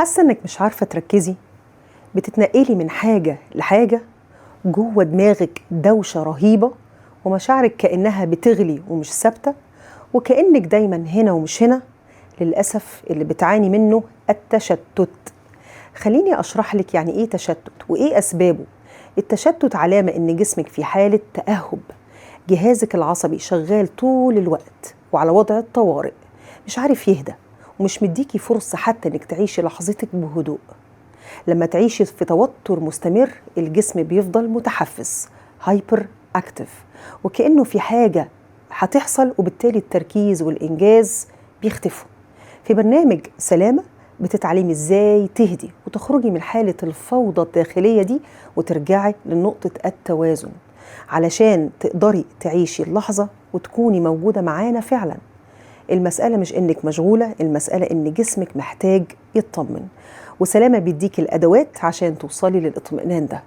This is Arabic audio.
حاسة إنك مش عارفة تركزي، بتتنقلي من حاجة لحاجة، جوه دماغك دوشة رهيبة، ومشاعرك كأنها بتغلي ومش ثابتة، وكأنك دايما هنا ومش هنا. للأسف اللي بتعاني منه التشتت. خليني أشرح لك يعني إيه تشتت وإيه أسبابه. التشتت علامة إن جسمك في حالة تأهب، جهازك العصبي شغال طول الوقت وعلى وضع الطوارئ، مش عارف يهدى، ومش مديكي فرصة حتى إنك تعيشي لحظتك بهدوء. لما تعيشي في توتر مستمر الجسم بيفضل متحفز، هايبر اكتف، وكأنه في حاجة هتحصل، وبالتالي التركيز والإنجاز بيختفوا. في برنامج سلامة بتتعلمي ازاي تهدي وتخرجي من حالة الفوضى الداخلية دي وترجعي لنقطة التوازن، علشان تقدري تعيشي اللحظة وتكوني موجودة معانا فعلا. المسألة مش إنك مشغولة، المسألة إن جسمك محتاج يطمن، وسلامة بيديك الأدوات عشان توصلي للإطمئنان ده.